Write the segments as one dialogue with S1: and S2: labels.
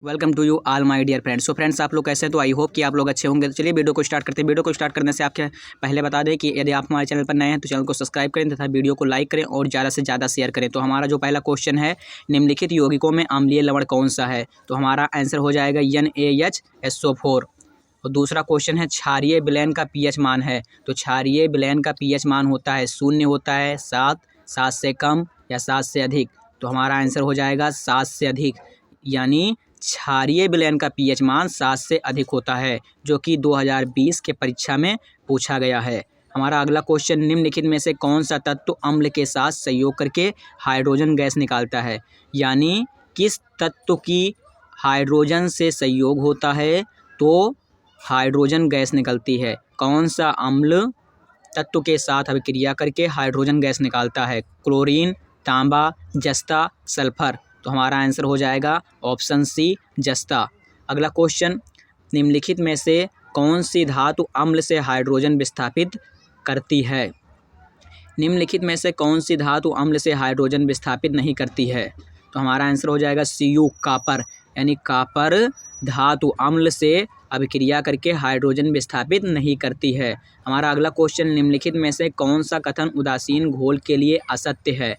S1: Welcome to you all my dear friends. So friends, आप लोग कैसे हैं? तो आई होप कि आप लोग अच्छे होंगे। तो चलिए वीडियो को स्टार्ट करते हैं। वीडियो को स्टार्ट करने से आपके पहले बता दें कि यदि आप हमारे चैनल पर नए हैं तो चैनल को सब्सक्राइब करें तथा वीडियो को लाइक करें और ज़्यादा से ज़्यादा शेयर करें। तो हमारा जो पहला क्वेश्चन है, निम्नलिखित यौगिकों में अम्लीय लवण कौन सा है? तो हमारा आंसर हो जाएगा NaHSO4। और दूसरा क्वेश्चन है, क्षारीय विलयन का पीएच मान है। तो क्षारीय विलयन का पीएच मान होता है 0 होता है, 7, 7 से कम या 7 से अधिक। तो हमारा आंसर हो जाएगा 7 से अधिक, यानी क्षारीय विलयन का पीएच मान 7 से अधिक होता है, जो कि 2020 के परीक्षा में पूछा गया है। हमारा अगला क्वेश्चन, निम्नलिखित में से कौन सा तत्व अम्ल के साथ संयोग करके हाइड्रोजन गैस निकालता है? यानी किस तत्व की हाइड्रोजन से संयोग होता है तो हाइड्रोजन गैस निकलती है? कौन सा अम्ल तत्व के साथ अभिक्रिया करके हाइड्रोजन गैस निकालता है? क्लोरीन, तांबा, जस्ता, सल्फर। तो हमारा आंसर हो जाएगा ऑप्शन सी, जस्ता। अगला क्वेश्चन, निम्नलिखित में से कौन सी धातु अम्ल से हाइड्रोजन विस्थापित करती है? निम्नलिखित में से कौन सी धातु अम्ल से हाइड्रोजन विस्थापित नहीं करती है? तो हमारा आंसर हो जाएगा Cu, कापर। यानी कापर धातु अम्ल से अभिक्रिया करके हाइड्रोजन विस्थापित नहीं करती है। हमारा अगला क्वेश्चन, निम्नलिखित में से कौन सा कथन उदासीन घोल के लिए असत्य है?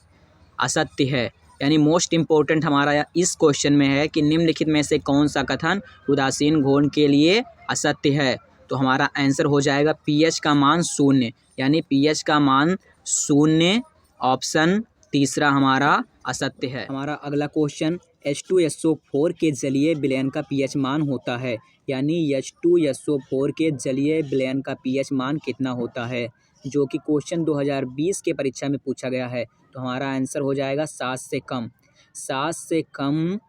S1: असत्य है, यानी मोस्ट इम्पोर्टेंट हमारा इस क्वेश्चन में है कि निम्नलिखित में से कौन सा कथन उदासीन घोल के लिए असत्य है? तो हमारा आंसर हो जाएगा पीएच का मान 0, यानी पीएच का मान 0, ऑप्शन तीसरा हमारा असत्य है। हमारा अगला क्वेश्चन, H2SO4 के जलीय विलयन का पीएच मान होता है, यानी H2SO4 के जलीय विलयन का पीएच मान कितना होता है, जो कि क्वेश्चन 2020 के परीक्षा में पूछा गया है। तो हमारा आंसर हो जाएगा 7 से कम। 7 से कम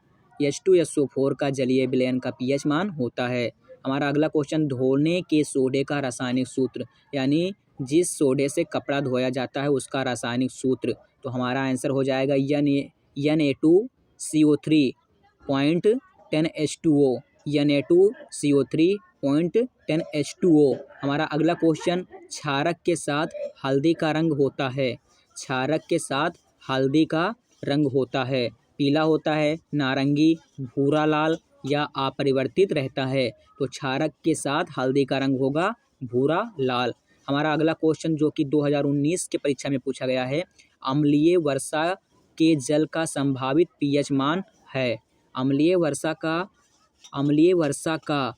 S1: H2SO4 का जलीय विलयन का पीएच मान होता है। हमारा अगला क्वेश्चन, धोने के सोडे का रासायनिक सूत्र, यानी जिस सोडे से कपड़ा धोया जाता है उसका रासायनिक सूत्र। तो हमारा आंसर हो जाएगा Na2CO3.10H2O, Na2CO3.10H2O। हमारा अगला क्वेश्चन, क्षारक के साथ हल्दी का रंग होता है। क्षारक के साथ हल्दी का रंग होता है, पीला होता है, नारंगी, भूरा लाल या अपरिवर्तित रहता है। तो क्षारक के साथ हल्दी का रंग होगा भूरा लाल। हमारा अगला क्वेश्चन, जो कि 2019 के परीक्षा में पूछा गया है, अम्लीय वर्षा के जल का संभावित पीएच मान है। अम्लीय वर्षा का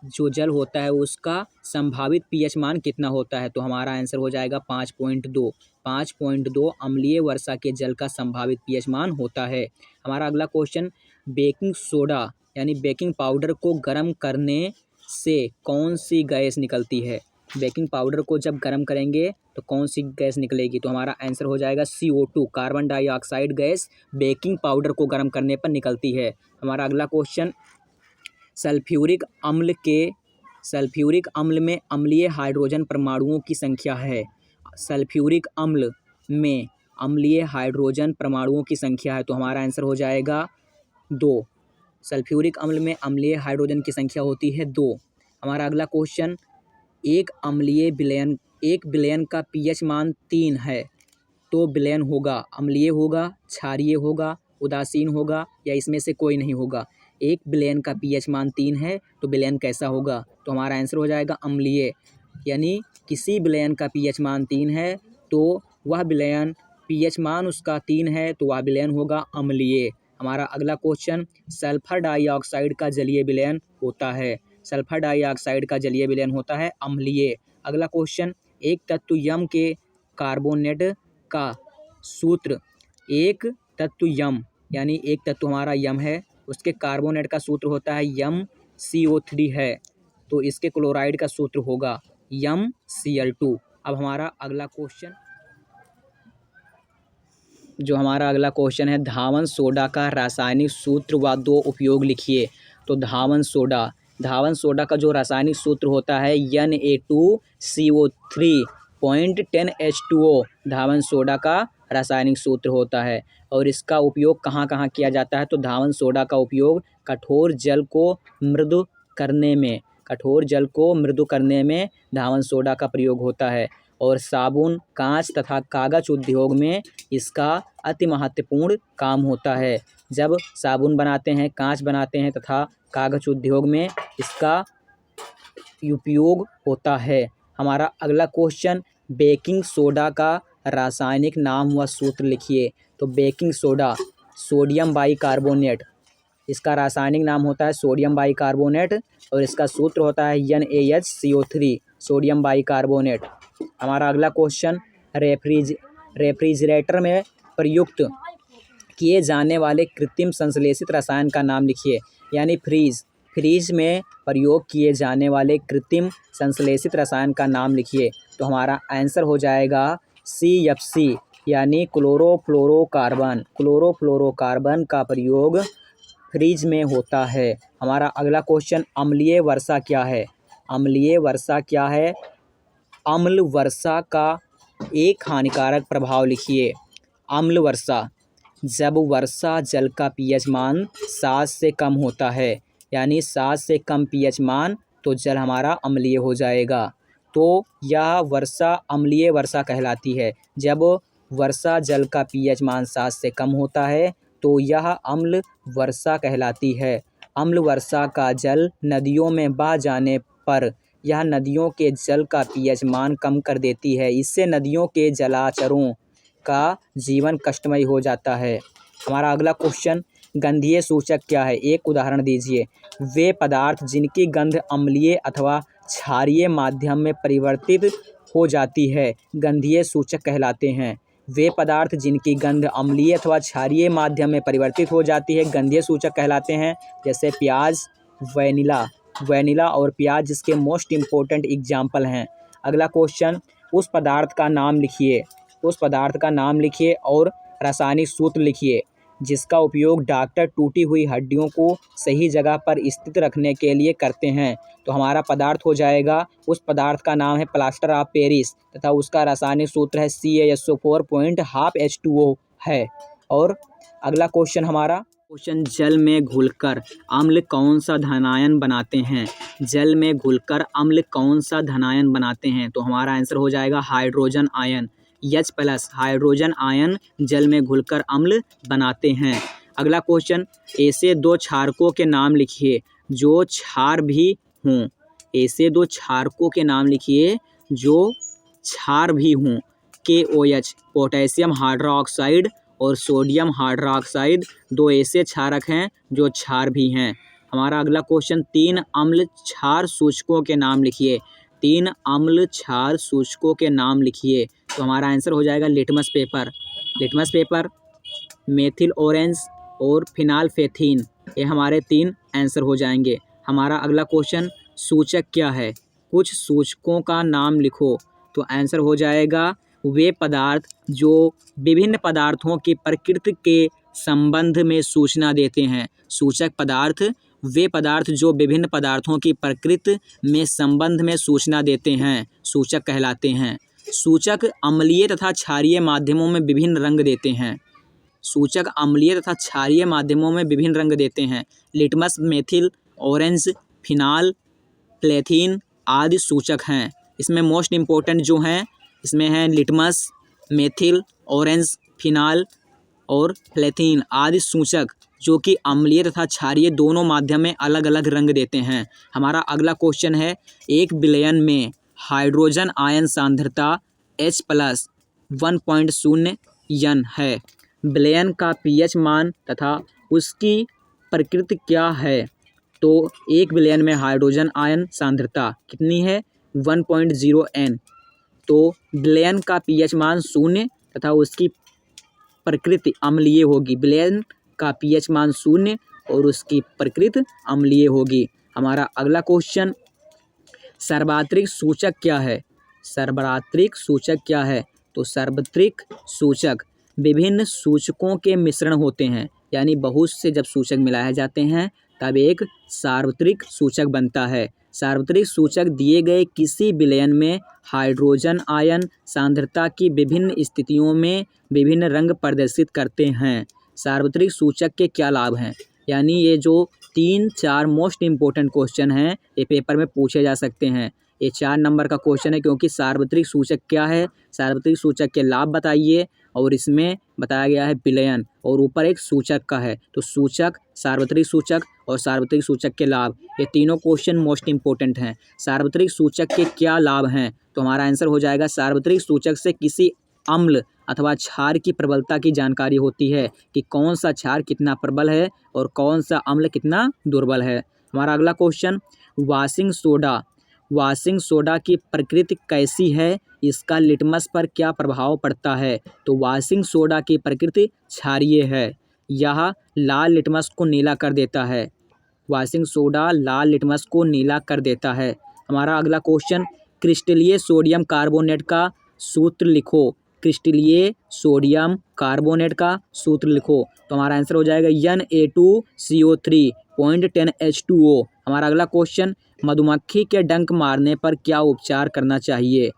S1: जो जल होता है उसका संभावित पीएच मान कितना होता है? तो हमारा आंसर हो जाएगा 5.2। 5.2 अम्लीय वर्षा के जल का संभावित पीएच मान होता है। हमारा अगला क्वेश्चन, बेकिंग सोडा यानी बेकिंग पाउडर को गर्म करने से कौन सी गैस निकलती है? बेकिंग पाउडर को जब गर्म करेंगे तो कौन सी गैस निकलेगी? तो हमारा आंसर हो जाएगा CO2, carbon dioxide gas baking powder को गर्म करने पर निकलती है। हमारा अगला क्वेश्चन, सल्फ्यूरिक अम्ल में अम्लीय हाइड्रोजन परमाणुओं की संख्या है। सल्फ्यूरिक अम्ल में अम्लीय हाइड्रोजन परमाणुओं की संख्या है। तो हमारा आंसर हो जाएगा 2। सल्फ्यूरिक अम्ल में अम्लीय हाइड्रोजन की संख्या होती है 2। हमारा अगला क्वेश्चन, एक विलयन का पीएच मान 3 है तो विलयन होगा अम्लीय होगा, क्षारीय होगा, उदासीन होगा या इसमें से कोई नहीं होगा? एक विलयन का पीएच मान 3 है तो विलयन कैसा होगा? तो हमारा आंसर हो जाएगा अम्लीय, यानी किसी विलयन का पीएच मान 3 है तो वह विलयन, पीएच मान उसका 3 है तो वह विलयन होगा अम्लीय। हमारा अगला क्वेश्चन, सल्फर डाइऑक्साइड का जलीय विलयन होता है। सल्फर डाइऑक्साइड का जलीय विलयन होता है अम्लीय। अगला क्वेश्चन, एक तत्व यम के कार्बोनेट का सूत्र, एक तत्व यम यानी एक तत्व हमारा यम है, उसके कार्बोनेट का सूत्र होता है MCO3 है, तो इसके क्लोराइड का सूत्र होगा MCl2। अब हमारा अगला क्वेश्चन, है, धावन सोडा का रासायनिक सूत्र व 2 उपयोग लिखिए। तो धावन सोडा का जो रासायनिक सूत्र होता है Na2CO3.10H2O, धावन सोडा का रासायनिक सूत्र होता है। और इसका उपयोग कहाँ कहाँ किया जाता है? तो धावन सोडा का उपयोग कठोर जल को मृदु करने में धावन सोडा का प्रयोग होता है। और साबुन, कांच तथा कागज उद्योग में इसका अति महत्वपूर्ण काम होता है। जब साबुन बनाते हैं, कांच बनाते हैं तथा कागज उद्योग में इसका उपयोग होता है। हमारा अगला क्वेश्चन, बेकिंग सोडा का रासायनिक नाम व सूत्र लिखिए। तो बेकिंग सोडा सोडियम बाइकार्बोनेट, इसका रासायनिक नाम होता है सोडियम बाइकार्बोनेट और इसका सूत्र होता है NaHCO3 सोडियम बाइकार्बोनेट। हमारा अगला क्वेश्चन, रेफ्रिजरेटर में प्रयुक्त किए जाने वाले कृत्रिम संश्लेषित रसायन का नाम लिखिए। यानी फ्रीज में प्रयोग किए जाने वाले कृत्रिम संश्लेषित रसायन का नाम लिखिए। तो हमारा आंसर हो जाएगा CFC यानी क्लोरोफ्लोरोकार्बन। क्लोरोफ्लोरोकार्बन का प्रयोग फ्रीज में होता है। हमारा अगला क्वेश्चन, अम्लीय वर्षा क्या है? अम्लीय वर्षा क्या है? अम्ल वर्षा का एक हानिकारक प्रभाव लिखिए। अम्ल वर्षा, जब वर्षा जल का pH मान 7 से कम होता है, यानी 7 से कम pH मान, तो जल हमारा अम्लीय हो जाएगा। तो यह वर्षा अम्लीय वर्षा कहलाती है। जब वर्षा जल का pH मान 7 से कम होता है तो यह अम्ल वर्षा कहलाती है। अम्ल वर्षा का जल नदियों में बह जाने पर यह नदियों के जल का pH मान कम कर देती है। इससे नदियों के जलाचरों का जीवन कष्टमय हो जाता है। हमारा अगला क्वेश्चन, गंधीय सूचक क्या है? एक उदाहरण दीजिए। वे पदार्थ जिनकी गंध अम्लीय अथवा क्षारीय माध्यम में परिवर्तित हो जाती है गंधीय सूचक कहलाते हैं। वे पदार्थ जिनकी गंध अम्लीय अथवा क्षारीय माध्यम में परिवर्तित हो जाती है गंधीय सूचक कहलाते हैं। जैसे प्याज, वैनिला और प्याज जिसके मोस्ट इम्पोर्टेंट एग्जाम्पल हैं। अगला क्वेश्चन, उस पदार्थ का नाम लिखिए। उस पदार्थ का नाम लिखिए और रासायनिक सूत्र लिखिए जिसका उपयोग डॉक्टर टूटी हुई हड्डियों को सही जगह पर स्थित रखने के लिए करते हैं। तो हमारा पदार्थ हो जाएगा, उस पदार्थ का नाम है प्लास्टर ऑफ पेरिस तथा उसका रासायनिक सूत्र है CaSO4.12H2O है। और अगला क्वेश्चन, हमारा क्वेश्चन, जल में घुलकर अम्ल कौन सा धनायन बनाते हैं? जल में घुलकर अम्ल कौन सा धनायन बनाते हैं? तो हमारा आंसर हो जाएगा hydrogen ion. H+ hydrogen ion जल में घुलकर अम्ल बनाते हैं। अगला क्वेश्चन, ऐसे 2 क्षारकों के नाम लिखिए जो क्षार भी हों। ऐसे 2 क्षारकों के नाम लिखिए जो क्षार भी हों। KOH पोटेशियम हाइड्रोक्साइड और सोडियम हाइड्रोक्साइड 2 ऐसे क्षारक हैं जो क्षार भी हैं। हमारा अगला क्वेश्चन, 3 अम्ल क्षार सूचकों के नाम लिखिए। 3 अम्ल क्षार सूचकों के नाम लिखिए। तो हमारा आंसर हो जाएगा लिटमस पेपर, मेथिल ऑरेंज और फिनाल्फेथिन। ये हमारे 3 आंसर हो जाएंगे। हमारा अगला क्वेश्चन, सूचक क्या है? कुछ सूचकों का नाम लिखो। तो आंसर हो जाएगा वे पदार्थ जो विभिन्न पदार्थों की प्रकृति के संबंध में सूचना देते हैं। सूचक पदार्थ वे पदार्थ जो विभिन्न पदार्थों की प्रकृति में संबंध में सूचना देते हैं सूचक कहलाते हैं। सूचक अम्लीय तथा क्षारीय माध्यमों में विभिन्न रंग देते हैं। सूचक अम्लीय तथा क्षारीय माध्यमों में विभिन्न रंग देते हैं। लिटमस, मेथिल ऑरेंज, फिनाल प्लेथिन आदि सूचक हैं। इसमें मोस्ट इम्पोर्टेंट जो हैं इसमें हैं लिटमस, मेथिल ऑरेंज, फिनाल और प्लेथिन आदि सूचक जो कि अम्लीय तथा क्षारीय दोनों माध्यम में अलग अलग रंग देते हैं। हमारा अगला क्वेश्चन है, 1 विलयन में हाइड्रोजन आयन सांद्रता H+ 1.0 N है। विलयन का pH मान तथा उसकी प्रकृति क्या है? तो 1 विलयन में हाइड्रोजन आयन सांद्रता कितनी है? 1.0 N। तो विलयन का pH मान 0 तथा उसकी प्रकृति अम्लीय होगी। विलयन का pH मान 0 और उसकी प्रकृति अम्लीय होगी। हमारा अगला क्वेश्चन, सार्वत्रिक सूचक क्या है? सार्वत्रिक सूचक क्या है? तो सार्वत्रिक सूचक विभिन्न सूचकों के मिश्रण होते हैं, यानी बहुत से जब सूचक मिलाए जाते हैं तब एक सार्वत्रिक सूचक बनता है। सार्वत्रिक सूचक दिए गए किसी विलयन में हाइड्रोजन आयन सांद्रता की विभिन्न स्थितियों में विभिन्न रंग प्रदर्शित करते हैं। सार्वत्रिक सूचक के क्या लाभ हैं? यानी ये जो 3-4 मोस्ट इम्पोर्टेंट क्वेश्चन हैं ये पेपर में पूछे जा सकते हैं। ये 4 नंबर का क्वेश्चन है क्योंकि सार्वत्रिक सूचक क्या है, सार्वत्रिक सूचक के लाभ बताइए और इसमें बताया गया है विलयन, और ऊपर एक सूचक का है। तो सूचक, सार्वत्रिक सूचक और सार्वत्रिक सूचक के लाभ, ये तीनों क्वेश्चन मोस्ट इंपॉर्टेंट हैं। सार्वत्रिक सूचक के क्या लाभ हैं? तो हमारा आंसर हो जाएगा सार्वत्रिक सूचक से किसी अम्ल अथवा क्षार की प्रबलता की जानकारी होती है कि कौन सा क्षार कितना प्रबल है और कौन सा अम्ल कितना दुर्बल है। हमारा अगला क्वेश्चन, वाशिंग सोडा की प्रकृति कैसी है, इसका लिटमस पर क्या प्रभाव पड़ता है? तो वाशिंग सोडा की प्रकृति क्षारीय है, यह लाल लिटमस को नीला कर देता है। वाशिंग सोडा लाल लिटमस को नीला कर देता है। हमारा अगला क्वेश्चन, क्रिस्टलीय सोडियम कार्बोनेट का सूत्र लिखो। क्रिस्टलीय सोडियम कार्बोनेट का सूत्र लिखो। तो हमारा आंसर हो जाएगा Na2CO3.10H2O। हमारा अगला क्वेश्चन, मधुमक्खी के डंक मारने पर क्या उपचार करना चाहिए?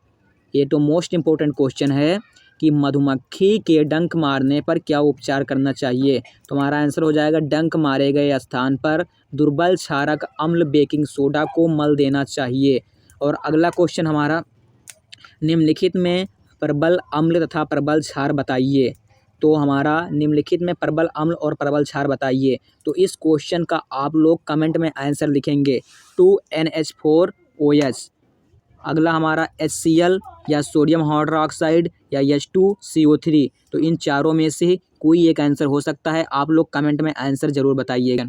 S1: ये तो मोस्ट इम्पोर्टेंट क्वेश्चन है कि मधुमक्खी के डंक मारने पर क्या उपचार करना चाहिए। तो हमारा आंसर हो जाएगा डंक मारे गए स्थान पर दुर्बल क्षारक अम्ल बेकिंग सोडा को मल देना चाहिए। और अगला क्वेश्चन हमारा, निम्नलिखित में प्रबल अम्ल तथा प्रबल क्षार बताइए। तो हमारा निम्नलिखित में प्रबल अम्ल और प्रबल क्षार बताइए। तो इस क्वेश्चन का आप लोग कमेंट में आंसर लिखेंगे 2NH4OH। अगला हमारा HCl या सोडियम हाइड्रोक्साइड या H2CO3। तो इन चारों में से कोई एक आंसर हो सकता है। आप लोग कमेंट में आंसर ज़रूर बताइएगा।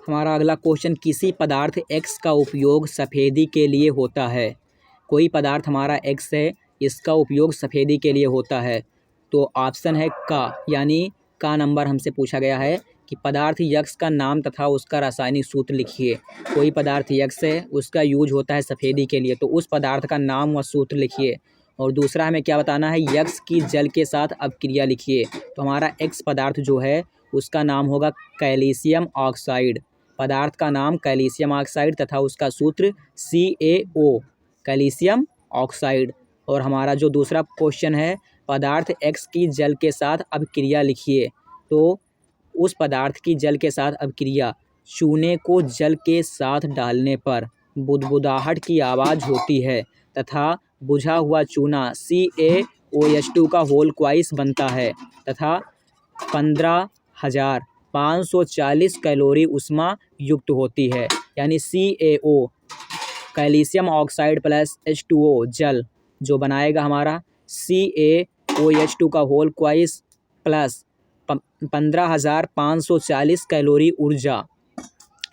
S1: हमारा अगला क्वेश्चन, किसी पदार्थ X का उपयोग सफ़ेदी के लिए होता है। कोई पदार्थ हमारा X है, इसका उपयोग सफ़ेदी के लिए होता है। तो ऑप्शन है का, यानी का नंबर हमसे पूछा गया है कि पदार्थ यक्स का नाम तथा उसका रासायनिक सूत्र लिखिए। कोई पदार्थ यक्स है, उसका यूज होता है सफ़ेदी के लिए, तो उस पदार्थ का नाम व सूत्र लिखिए। और दूसरा हमें क्या बताना है, यक्स की जल के साथ अपक्रिया लिखिए। तो हमारा एक्स पदार्थ जो है उसका नाम होगा कैल्शियम ऑक्साइड। पदार्थ का नाम कैल्शियम ऑक्साइड तथा उसका सूत्र CaO, कैल्शियम ऑक्साइड। और हमारा जो दूसरा क्वेश्चन है, पदार्थ एक्स की जल के साथ अपक्रिया लिखिए। तो उस पदार्थ की जल के साथ अपक्रिया, चूने को जल के साथ डालने पर बुदबुदाहट की आवाज़ होती है तथा बुझा हुआ चूना CaOH2 का होल क्वाइस बनता है तथा 15,540 कैलोरी उष्मा युक्त होती है। यानी CaO, calcium oxide plus H2O जल जो बनाएगा हमारा CaOH2 का होल क्वाइस प्लस 15,540 कैलोरी ऊर्जा।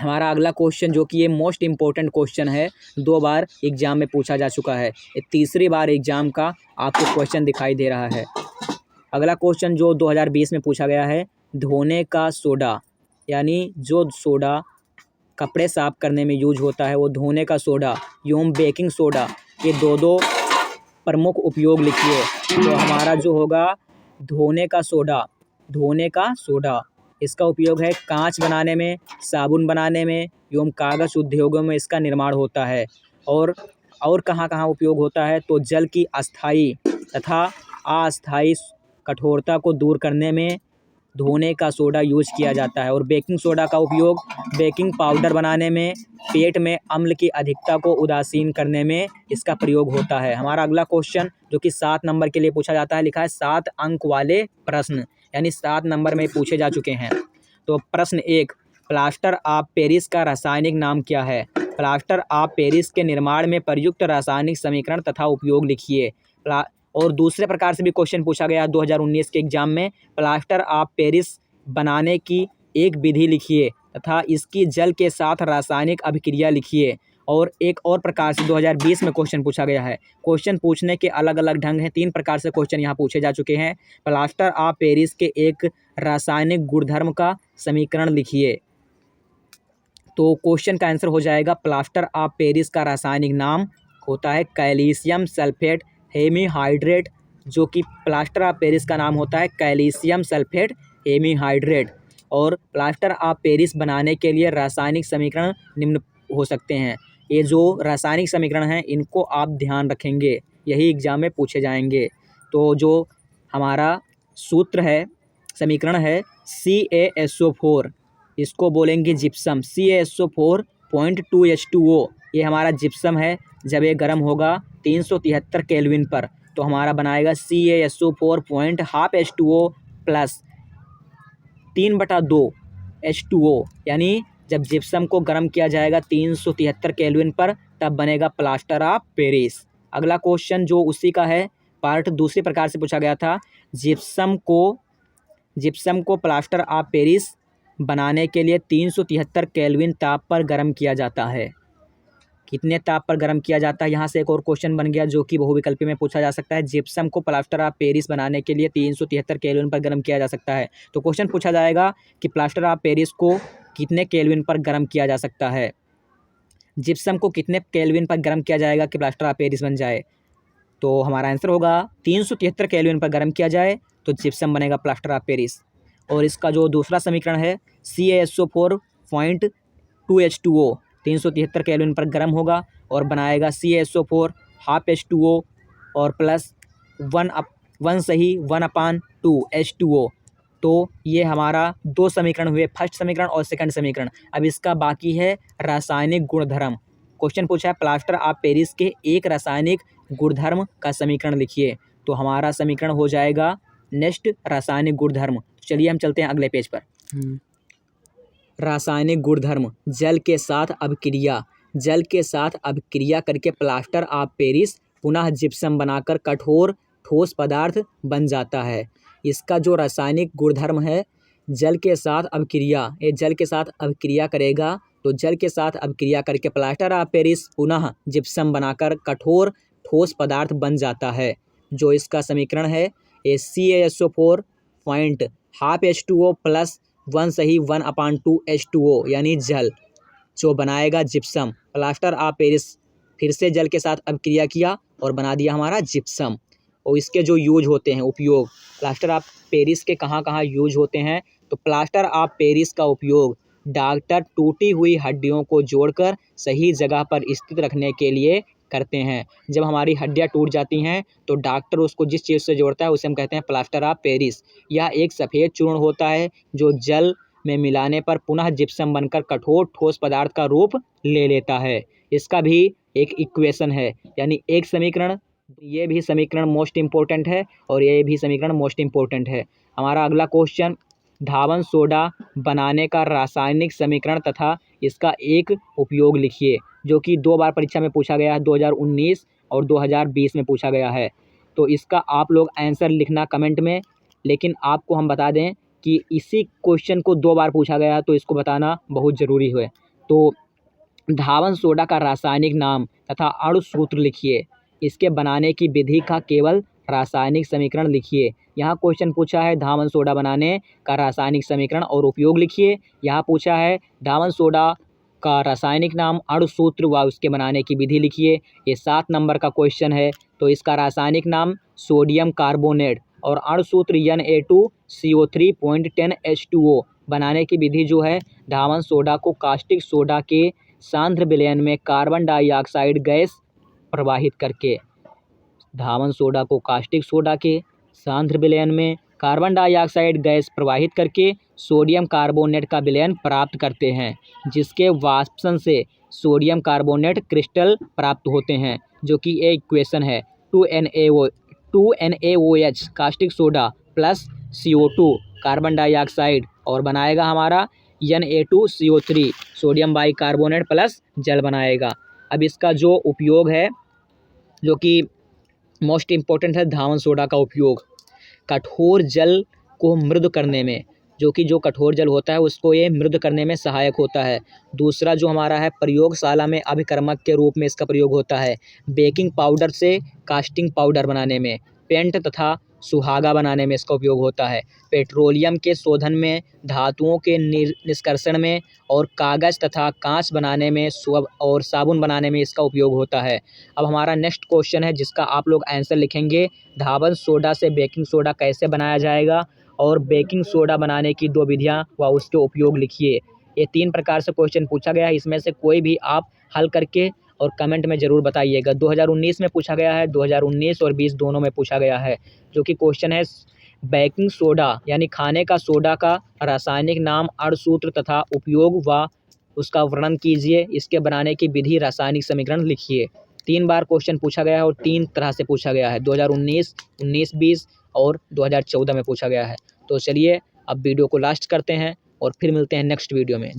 S1: हमारा अगला क्वेश्चन, जो कि ये मोस्ट इम्पोर्टेंट क्वेश्चन है, 2 बार एग्जाम में पूछा जा चुका है, ये तीसरी बार एग्जाम का आपको क्वेश्चन दिखाई दे रहा है। अगला क्वेश्चन जो 2020 में पूछा गया है, धोने का सोडा, यानी जो सोडा कपड़े साफ करने में यूज होता है वो धोने का सोडा एवं बेकिंग सोडा, ये दो प्रमुख उपयोग लिखिए। तो हमारा जो होगा धोने का सोडा, इसका उपयोग है कांच बनाने में, साबुन बनाने में एवं कागज़ उद्योगों में इसका निर्माण होता है। और कहाँ कहाँ उपयोग होता है, तो जल की अस्थायी तथा अस्थायी कठोरता को दूर करने में धोने का सोडा यूज किया जाता है। और बेकिंग सोडा का उपयोग बेकिंग पाउडर बनाने में, पेट में अम्ल की अधिकता को उदासीन करने में इसका प्रयोग होता है। हमारा अगला क्वेश्चन जो कि 7 नंबर के लिए पूछा जाता है, लिखा है 7 अंक वाले प्रश्न, यानी 7 नंबर में पूछे जा चुके हैं। तो प्रश्न 1, प्लास्टर ऑफ पेरिस का रासायनिक नाम क्या है? प्लास्टर ऑफ पेरिस के निर्माण में प्रयुक्त रासायनिक समीकरण तथा उपयोग लिखिए। और दूसरे प्रकार से भी क्वेश्चन पूछा गया 2019 के एग्जाम में, प्लास्टर ऑफ पेरिस बनाने की एक विधि लिखिए तथा इसकी जल के साथ रासायनिक अभिक्रिया लिखिए। और एक और प्रकार से 2020 में क्वेश्चन पूछा गया है। क्वेश्चन पूछने के अलग अलग ढंग हैं, 3 प्रकार से क्वेश्चन यहाँ पूछे जा चुके हैं। प्लास्टर ऑफ पेरिस के एक रासायनिक गुणधर्म का समीकरण लिखिए। तो क्वेश्चन का आंसर हो जाएगा प्लास्टर ऑफ पेरिस का रासायनिक नाम होता है कैल्शियम सल्फेट हेमीहाइड्रेट, जो कि प्लास्टर ऑफ पेरिस का नाम होता है कैल्शियम सल्फेट हेमीहाइड्रेट। और प्लास्टर ऑफ पेरिस बनाने के लिए रासायनिक समीकरण निम्न हो सकते हैं। ये जो रासायनिक समीकरण हैं इनको आप ध्यान रखेंगे, यही एग्जाम में पूछे जाएंगे। तो जो हमारा सूत्र है, समीकरण है CaSO4, इसको बोलेंगे जिप्सम, CaSO4.2H2O, ये हमारा जिप्सम है। जब ये गर्म होगा 373 केल्विन पर तो हमारा बनाएगा CaSO4 point half H2O plus 3/2 H2O, यानी जब जिप्सम को गर्म किया जाएगा 373 केल्विन पर, तब बनेगा प्लास्टर ऑफ पेरिस। अगला क्वेश्चन जो उसी का है, पार्ट दूसरे प्रकार से पूछा गया था। जिप्सम को प्लास्टर ऑफ पेरिस बनाने के लिए 373 केल्विन ताप पर गर्म किया जाता है। कितने ताप पर गर्म किया जाता है, यहाँ से एक और क्वेश्चन बन गया जो कि बहुविकल्पी में पूछा जा सकता है। जिप्सम को प्लास्टर ऑफ पेरिस बनाने के लिए 373 केल्विन पर गर्म किया जा सकता है। तो क्वेश्चन पूछा जाएगा कि प्लास्टर ऑफ पेरिस को कितने केल्विन पर गर्म किया जा सकता है, जिप्सम को कितने केल्विन पर गर्म किया जाएगा कि प्लास्टर ऑफ पेरिस बन जाए। तो हमारा आंसर होगा 373 केल्विन पर गर्म किया जाए तो जिप्सम बनेगा प्लास्टर ऑफ पेरिस। और इसका जो दूसरा समीकरण है CaSO4.2H2O 373 केल्विन पर गर्म होगा और बनाएगा CaSO4 हाफ H2O और प्लस 1/2 H2O। तो ये हमारा दो समीकरण हुए, फर्स्ट समीकरण और सेकंड समीकरण। अब इसका बाकी है रासायनिक गुणधर्म। क्वेश्चन पूछा है प्लास्टर ऑफ पेरिस के एक रासायनिक गुणधर्म का समीकरण लिखिए। तो हमारा समीकरण हो जाएगा नेक्स्ट रासायनिक गुणधर्म। चलिए हम चलते हैं अगले पेज पर। रासायनिक गुणधर्म, जल के साथ अभिक्रिया करके प्लास्टर ऑफ पेरिस पुनः जिप्सम बनाकर कठोर ठोस पदार्थ बन जाता है। इसका जो रासायनिक गुणधर्म है, जल के साथ अभिक्रिया, ये जल के साथ अभिक्रिया करेगा तो जल के साथ अभिक्रिया करके प्लास्टर ऑफ पेरिस पुनः जिप्सम बनाकर कठोर ठोस पदार्थ बन जाता है। जो इसका समीकरण है ये CaSO4 point half H2O plus 1/2 H2O, यानी जल, जो बनाएगा जिप्सम। प्लास्टर ऑफ पेरिस फिर से जल के साथ अभिक्रिया किया और बना दिया हमारा जिप्सम। और इसके जो यूज होते हैं, उपयोग, प्लास्टर ऑफ पेरिस के कहाँ कहाँ यूज होते हैं, तो प्लास्टर ऑफ पेरिस का उपयोग डॉक्टर टूटी हुई हड्डियों को जोड़कर सही जगह पर स्थित रखने के लिए करते हैं। जब हमारी हड्डियां टूट जाती हैं तो डॉक्टर उसको जिस चीज़ से जोड़ता है उसे हम कहते हैं प्लास्टर ऑफ पेरिस। यह एक सफ़ेद चूर्ण होता है जो जल में मिलाने पर पुनः जिप्सम बनकर कठोर ठोस पदार्थ का रूप ले लेता है। इसका भी एक इक्वेशन है, यानी एक समीकरण, ये भी समीकरण मोस्ट इम्पोर्टेंट है और ये भी समीकरण मोस्ट इम्पोर्टेंट है। हमारा अगला क्वेश्चन, धावन सोडा बनाने का रासायनिक समीकरण तथा इसका एक उपयोग लिखिए, जो कि 2 बार परीक्षा में पूछा गया है, 2019 और 2020 में पूछा गया है। तो इसका आप लोग आंसर लिखना कमेंट में, लेकिन आपको हम बता दें कि इसी क्वेश्चन को 2 बार पूछा गया है तो इसको बताना बहुत ज़रूरी है। तो धावन सोडा का रासायनिक नाम तथा अणु सूत्र लिखिए। इसके बनाने की विधि का केवल रासायनिक समीकरण लिखिए। यहाँ क्वेश्चन पूछा है धावन सोडा बनाने का रासायनिक समीकरण और उपयोग लिखिए। यहाँ पूछा है धावन सोडा का रासायनिक नाम, अणु सूत्र व उसके बनाने की विधि लिखिए। ये 7 नंबर का क्वेश्चन है। तो इसका रासायनिक नाम सोडियम कार्बोनेट और अणु सूत्र Na2CO3.10 H2O। बनाने की विधि जो है, धावन सोडा को कास्टिक सोडा के सांद्र विलयन में कार्बन डाइऑक्साइड गैस प्रवाहित करके, धावन सोडा को कास्टिक सोडा के सांद्र विलयन में कार्बन डाइऑक्साइड गैस प्रवाहित करके सोडियम कार्बोनेट का विलयन प्राप्त करते हैं, जिसके वाष्पन से सोडियम कार्बोनेट क्रिस्टल प्राप्त होते हैं, जो कि एक इक्वेशन है 2NaOH caustic soda plus CO2 carbon dioxide और बनाएगा हमारा Na2CO3 सोडियम बाइकार्बोनेट प्लस जल बनाएगा। अब इसका जो उपयोग है, जो कि मोस्ट इम्पोर्टेंट है, धावन सोडा का उपयोग कठोर जल को मृदु करने में, जो कठोर जल होता है उसको ये मृदु करने में सहायक होता है। दूसरा जो हमारा है, प्रयोगशाला में अभिकर्मक के रूप में इसका प्रयोग होता है। बेकिंग पाउडर से कास्टिंग पाउडर बनाने में, पेंट तथा सुहागा बनाने में इसका उपयोग होता है। पेट्रोलियम के शोधन में, धातुओं के निष्कर्षण में और कागज़ तथा कांच बनाने में और साबुन बनाने में इसका उपयोग होता है। अब हमारा नेक्स्ट क्वेश्चन है जिसका आप लोग आंसर लिखेंगे, धावन सोडा से बेकिंग सोडा कैसे बनाया जाएगा और बेकिंग सोडा बनाने की 2 विधियाँ व उसके उपयोग लिखिए। ये 3 प्रकार से क्वेश्चन पूछा गया है, इसमें से कोई भी आप हल करके और कमेंट में ज़रूर बताइएगा। 2019 में पूछा गया है, 2019 और 20 दोनों में पूछा गया है। जो कि क्वेश्चन है बेकिंग सोडा यानी खाने का सोडा का रासायनिक नाम, अणु सूत्र तथा उपयोग व उसका वर्णन कीजिए। इसके बनाने की विधि, रासायनिक समीकरण लिखिए। 3 बार क्वेश्चन पूछा गया है और 3 तरह से पूछा गया है, 2019, 19-20 और 2014 में पूछा गया है। तो चलिए अब वीडियो को लास्ट करते हैं और फिर मिलते हैं नेक्स्ट वीडियो में।